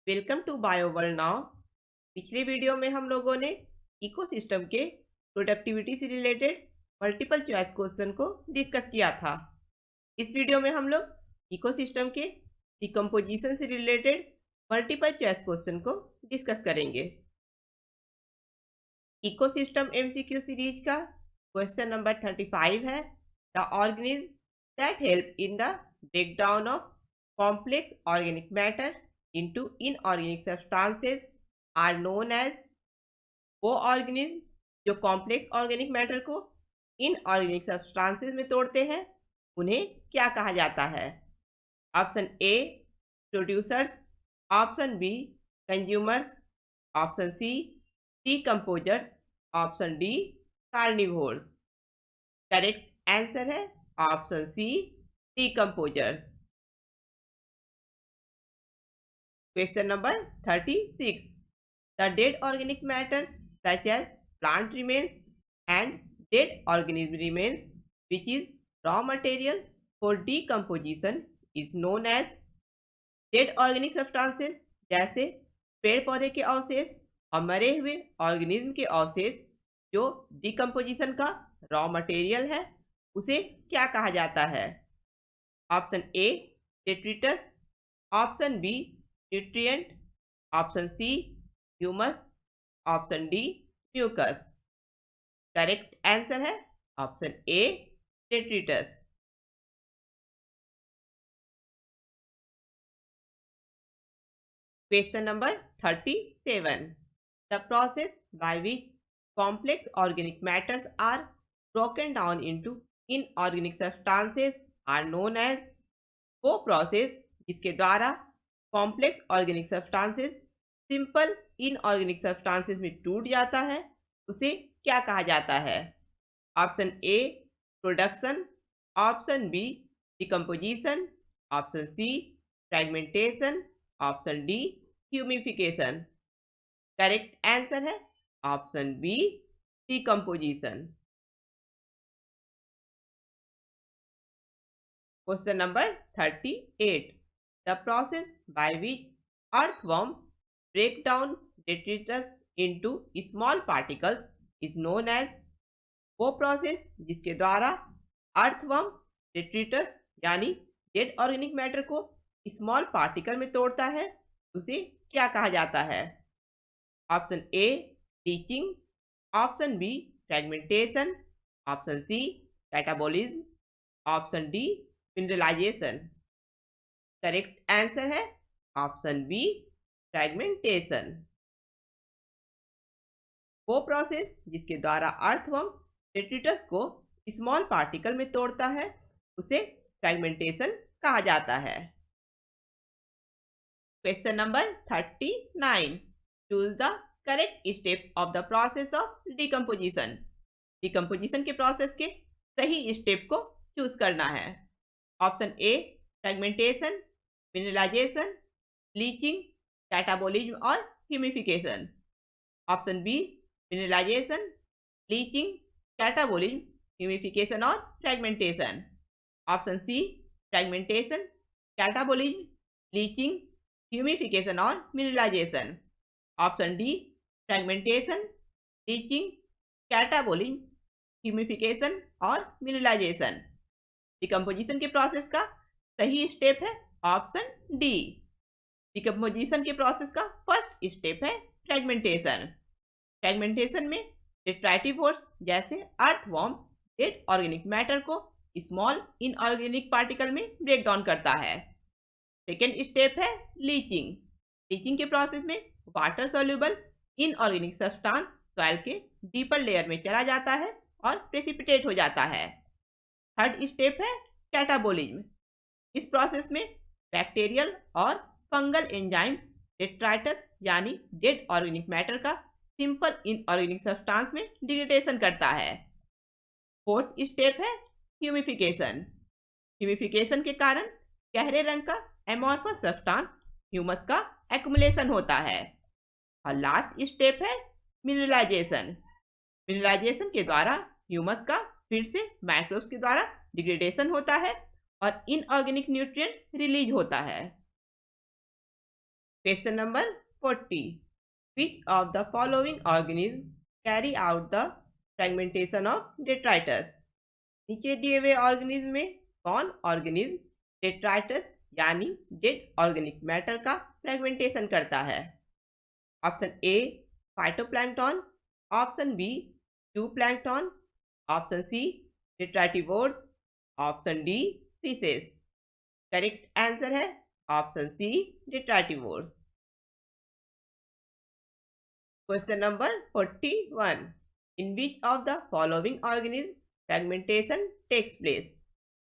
Welcome to Bio World now. पिछले video में हम लोगों ने इकोसिस्टम के प्रोडक्टिविटी से रिलेटेड मल्टीपल चॉइस क्वेश्चन को डिस्कस किया था। इस वीडियो में हम लोग इकोसिस्टम के डिकम्पोजिशन से रिलेटेड मल्टीपल चॉइस क्वेश्चन को डिस्कस करेंगे। इकोसिस्टम एमसीक्यू सीरीज का क्वेश्चन नंबर 35 है, the organism that help in the breakdown of complex organic matter into inorganic substances are known as। वो ऑर्गेनिज्म जो कॉम्प्लेक्स ऑर्गेनिक मैटर को inorganic substances में तोड़ते हैं उन्हें क्या कहा जाता है? Option A producers, option B consumers, option C decomposers, option D carnivores. Correct answer है option C decomposers. Question number 36. The dead organic matters such as plant remains and dead organism remains, which is raw material for decomposition, is known as। dead organic substances जैसे पेड़ पौधे के अवशेष और मरे हुए organism के अवशेष जो डिकम्पोजिशन का रॉ मटेरियल है उसे क्या कहा जाता है? Option A detritus, option B nutrient, option C humus, option D mucus. Correct answer है option A detritus. Question number 37. The process by which complex organic matters are broken down into inorganic substances are known as. वो process जिसके द्वारा complex organic substances simple inorganic substances में टूट जाता है उसे क्या कहा जाता है? Option A production, option B decomposition, option C fragmentation, option D humification. Correct answer है option B decomposition. Question number 38. The process by which earthworm break down detritus into small particles is known as। वो process जिसके द्वारा earthworm detritus यानी dead organic matter को small particle में तोड़ता है उसे क्या कहा जाता है? Option A leaching, option B fragmentation, option C catabolism, option D mineralisation. Correct answer है ऑप्शन बी फ्रेगमेंटेशन। वो प्रोसेस जिसके द्वारा अर्थवर्म डेट्रिटस को स्मॉल पार्टिकल में तोड़ता है उसे फ्रेगमेंटेशन कहा जाता है। Question number 39. Choose the correct steps of the process of decomposition. Decomposition के प्रोसेस के सही स्टेप को चूज करना है। Option A fragmentation, mineralisation, leaching, catabolism और humification. Option B mineralisation, leaching, catabolism, humification और fragmentation. Option C fragmentation, catabolism, leaching, humification और mineralisation. Option D fragmentation, leaching, catabolism, humification और मिनरलाइजेशन। डिकम्पोजिशन के process का सही step है option D. Decomposition के process का फर्स्ट स्टेप है फ्रेगमेंटेशन। फ्रेगमेंटेशन में डेट्राइटिवोर्स जैसे अर्थवर्म डेड ऑर्गेनिक मैटर को स्मॉल इनऑर्गेनिक पार्टिकल में ब्रेक डाउन करता है। सेकेंड स्टेप है लीचिंग। लीचिंग के प्रोसेस में water soluble inorganic substance soil के डीपर लेयर में चला जाता है और प्रेसिपिटेट हो जाता है। थर्ड स्टेप है कैटाबोलिज्म। इस प्रोसेस में बैक्टीरियल और फंगल एंजाइम डेट्राइटस यानी डेड ऑर्गेनिक मैटर का सिंपल इनऑर्गेनिक सब्सटेंस में डिग्रेडेशन करता है। फोर्थ स्टेप है ह्यूमिफिकेशन। ह्यूमिफिकेशन के कारण गहरे रंग का एमॉर्फस सब्सटेंस ह्यूमस का एक्युमुलेशन होता है। और लास्ट स्टेप है मिनरलाइजेशन। मिनरलाइजेशन के द्वारा ह्यूमस का फिर से माइक्रोब्स के द्वारा डिग्रेडेशन होता है और इनऑर्गेनिक न्यूट्रिएंट रिलीज होता है। Question number 40. Which of the following organisms carry out the fragmentation of detritus? नीचे दिए हुए ऑर्गेनिज्म में कौन ऑर्गेनिज्म डेट्राइटस यानी डेड ऑर्गेनिक मैटर का फ्रेगमेंटेशन करता है? Option A phytoplankton, option B zooplankton, option C detritivores, option D fishes. Correct answer है option C detritivores. Question number 41. In which of the following organism fragmentation takes place?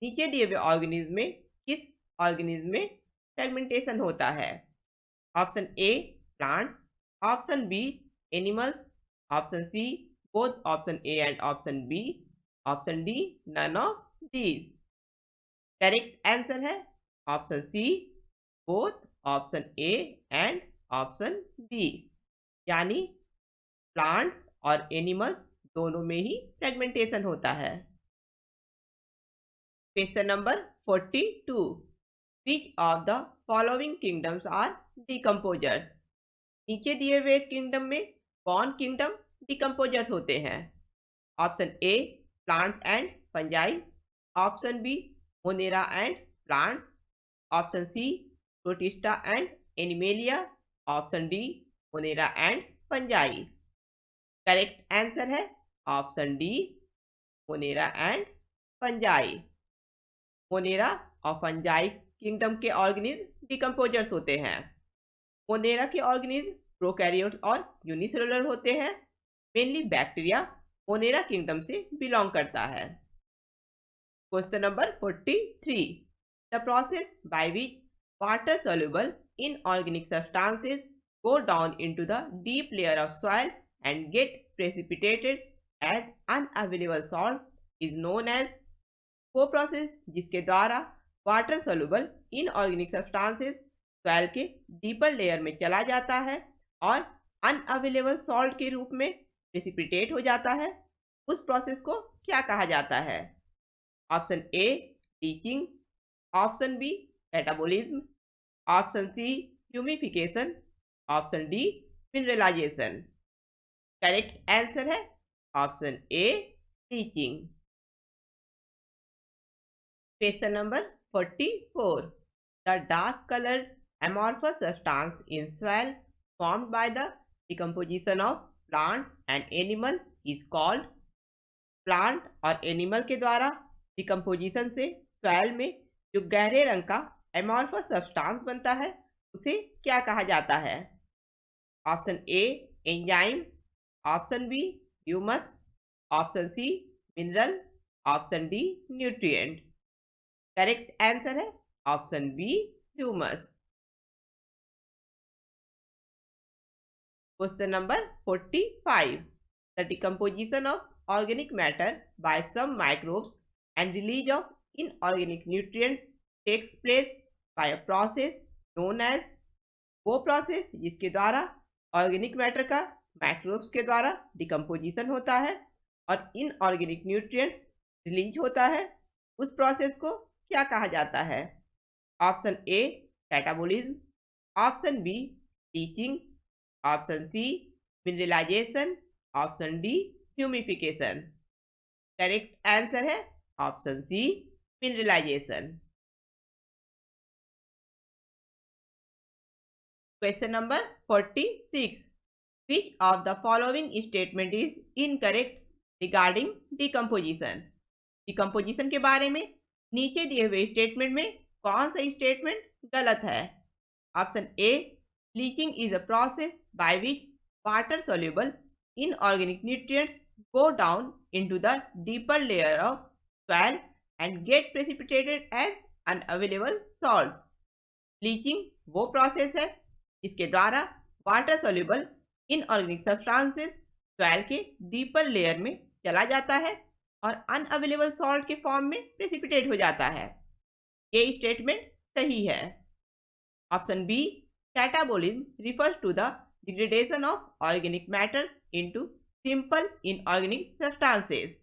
नीचे दिए हुए organism में किस organism में fragmentation होता है? Option A plants, option B animals, option C both option A and option B, option D none of these. Correct answer है option C both option A and option B, यानी plants और animals दोनों में ही fragmentation होता है। Question number 42. Which of the following kingdoms are decomposers? नीचे दिए हुए किंगडम में कौन किंगडम डिकम्पोजर्स होते हैं? Option A plant and fungi, option B Monera and plants, option C Protista and Animalia, option D Monera and fungi. Correct answer है option D Monera and fungi. Monera और fungi kingdom के organism decomposers होते हैं। Monera के organism prokaryotes और unicellular होते हैं। Mainly bacteria Monera kingdom से बिलोंग करता है। Question number 43. The process by which water soluble inorganic substances go down into the deep layer of soil and get precipitated as unavailable salt is known as? वो process जिसके द्वारा water soluble inorganic substances soil के deeper layer में चला जाता है और unavailable salt के रूप में प्रेसिपिटेट हो जाता है, उस प्रोसेस को क्या कहा जाता है? Option A leaching, option B catabolism, option C humification, option D mineralisation. Correct answer है option A leaching. Question number 44. The dark colored amorphous substance in soil formed by the decomposition of plant and animal is called? Plant और animal के द्वारा decomposition से soil में जो गहरे रंग का एमॉर्फस सब्सटेंस बनता है उसे क्या कहा जाता है? Option A enzyme, option B humus, option C mineral, option D nutrient. Correct answer है option B humus. Question number 45. The decomposition of organic matter by some microbes and release of inorganic nutrients takes place by a process known as? वो process जिसके द्वारा organic matter का microbes के द्वारा decomposition होता है और इनऑर्गेनिक न्यूट्रिएंट्स रिलीज होता है, उस प्रोसेस को क्या कहा जाता है? Option A catabolism, option B leaching, option C mineralisation, option D humification. Correct answer है option C mineralisation. Question number 46. Which of the following statement is incorrect regarding decomposition? Decomposition के बारे में नीचे दिए हुए स्टेटमेंट में कौन सा स्टेटमेंट गलत है? Option A leaching is a process by which water soluble inorganic nutrients go down into the deeper layer of soil and get precipitated as unavailable salts. Leaching वो प्रोसेस है जिसके द्वारा water soluble inorganic substances soil के deeper layer में चला जाता है और अनअवेलेबल सॉल्ट के फॉर्म में प्रेसिपिटेट हो जाता है। ये स्टेटमेंट सही है। Option B catabolism refers to the degradation of organic matter into simple inorganic substances.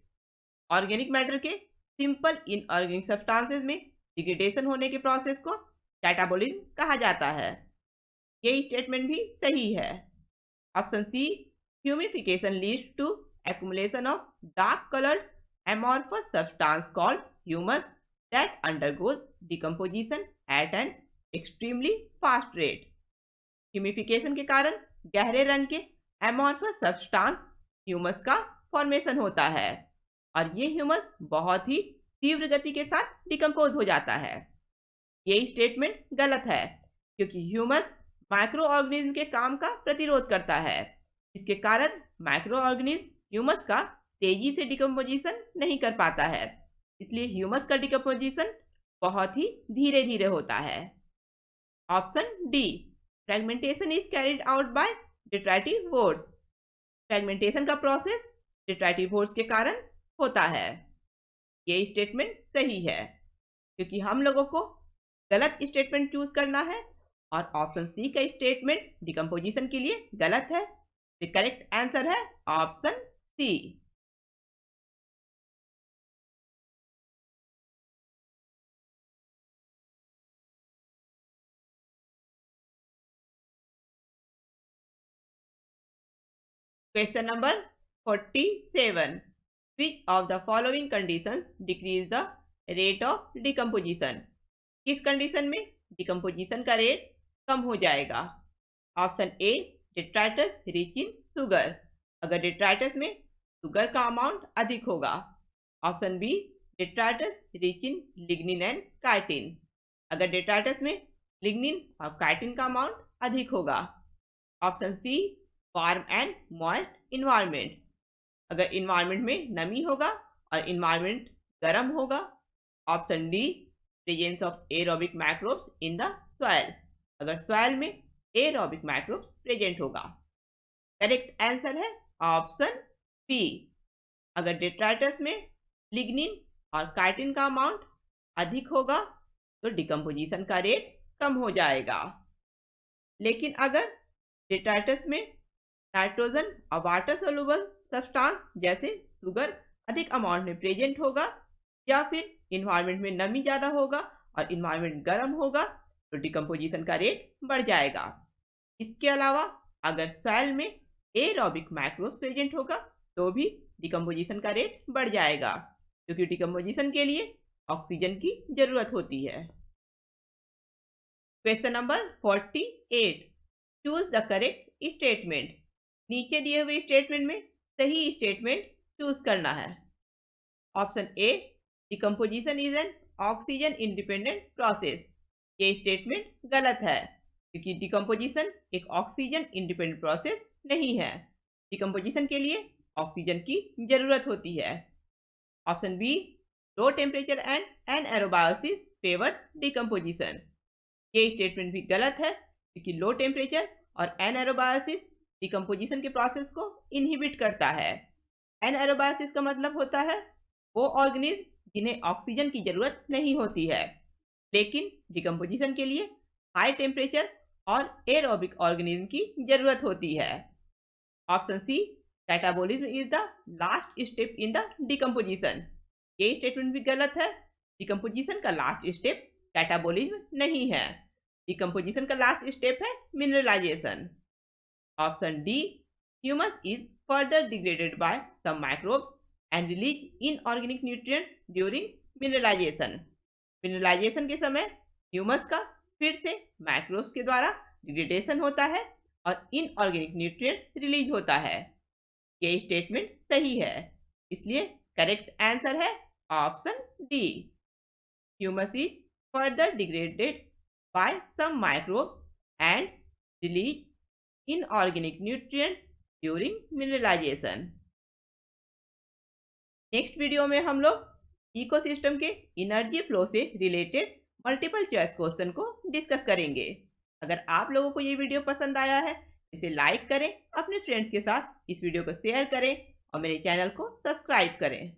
Organic matter के सिंपल इनऑर्गेनिक सब्सटेंसेस में डिग्रेडेशन होने के प्रोसेस को कैटाबोलिज्म कहा जाता है। ये स्टेटमेंट भी सही है। Option C, humification leads to accumulation of dark colored amorphous substance called humus that undergoes decomposition at an extremely fast rate. Humification के कारण गहरे रंग के amorphous substance ह्यूमस का फॉर्मेशन होता है और ये ह्यूमस बहुत ही तीव्र गति के साथ डिकम्पोज हो जाता है। ये स्टेटमेंट गलत है क्योंकि ह्यूमस माइक्रो ऑर्गेनिज्म के काम का प्रतिरोध करता है। इसके कारण माइक्रो ऑर्गेनिज्म ह्यूमस का तेजी से डिकम्पोजिशन नहीं कर पाता है, इसलिए ह्यूमस का डिकम्पोजिशन बहुत ही धीरे धीरे होता है। Option D, fragmentation is carried out by detritivores. Fragmentation का प्रोसेस डिट्रैक्टिव फोर्स के कारण होता है। ये स्टेटमेंट सही है क्योंकि हम लोगों को गलत स्टेटमेंट चूज करना है और ऑप्शन सी का स्टेटमेंट डिकम्पोजिशन के लिए गलत है। द करेक्ट आंसर है option C. Question number 47, which of the following conditions decrease the rate of decomposition? किस कंडीशन में डिकम्पोजिशन का रेट कम हो जाएगा? Option A, detritus rich in sugar, अगर डिट्राइटस में शुगर का अमाउंट अधिक होगा। Option B, detritus rich in lignin and chitin, अगर डिट्राइटस में लिग्निन और काइटिन का अमाउंट अधिक होगा। Option C, warm and moist environment, अगर इन्वायरमेंट में नमी होगा और इन्वायरमेंट गर्म होगा। Option D, presence of aerobic microbes in the soil, अगर सॉइल में एरोबिक माइक्रोब्स प्रेजेंट होगा। करेक्ट आंसर है ऑप्शन बी, अगर डिट्राइटस में लिग्निन और काइटिन का अमाउंट अधिक होगा तो डिकम्पोजिशन का रेट कम हो जाएगा। लेकिन अगर डिट्राइटस में नाइट्रोजन और वाटर सोल्यूबल सब्सटेंस जैसे शुगर अधिक अमाउंट में प्रेजेंट होगा या फिर इन्वायरमेंट में नमी ज़्यादा होगा और इन्वायरमेंट गर्म होगा तो डिकम्पोजिशन का रेट बढ़ जाएगा। इसके अलावा अगर सॉइल में एरोबिक माइक्रोब्स प्रेजेंट होगा तो भी डिकम्पोजिशन का रेट बढ़ जाएगा क्योंकि डिकम्पोजिशन के लिए ऑक्सीजन की जरूरत होती है। Question number 48, choose the correct statement. नीचे दिए हुए स्टेटमेंट में सही स्टेटमेंट चूज करना है। Option A, decomposition is an oxygen independent process, ये स्टेटमेंट गलत है क्योंकि डिकम्पोजिशन एक ऑक्सीजन इंडिपेंडेंट प्रोसेस नहीं है। डिकम्पोजिशन के लिए ऑक्सीजन की जरूरत होती है। Option B, low temperature and anaerobiosis favours decomposition, ये स्टेटमेंट भी गलत है क्योंकि लो टेम्परेचर और एनारोबायोसिस डिकम्पोजिशन के प्रोसेस को इनहिबिट करता है। एनारोबायोसिस का मतलब होता है वो ऑर्गेनिज्म जिन्हें ऑक्सीजन की जरूरत नहीं होती है, लेकिन डिकम्पोजिशन के लिए हाई टेम्परेचर और एरोबिक ऑर्गेनिज्म की जरूरत होती है। Option C, catabolism is the last step in the decomposition, ये स्टेटमेंट भी गलत है। डिकम्पोजिशन का लास्ट स्टेप कैटाबोलिज्म नहीं है, डिकम्पोजिशन का लास्ट स्टेप है mineralization. Option D, humus is further degraded by some microbes and release inorganic nutrients during mineralization, mineralization के समय ह्यूमस का फिर से माइक्रोब्स के द्वारा डिग्रेडेशन होता है और इनऑर्गेनिक न्यूट्रिएंट्स रिलीज होता है। ये स्टेटमेंट सही है, इसलिए करेक्ट आंसर है option D, humus is further degraded by some microbes and release inorganic nutrients during mineralization. Next video में हम लोग इकोसिस्टम के एनर्जी फ्लो से रिलेटेड मल्टीपल चॉइस क्वेश्चन को डिस्कस करेंगे। अगर आप लोगों को ये वीडियो पसंद आया है इसे लाइक करें, अपने फ्रेंड्स के साथ इस वीडियो को शेयर करें और मेरे चैनल को सब्सक्राइब करें।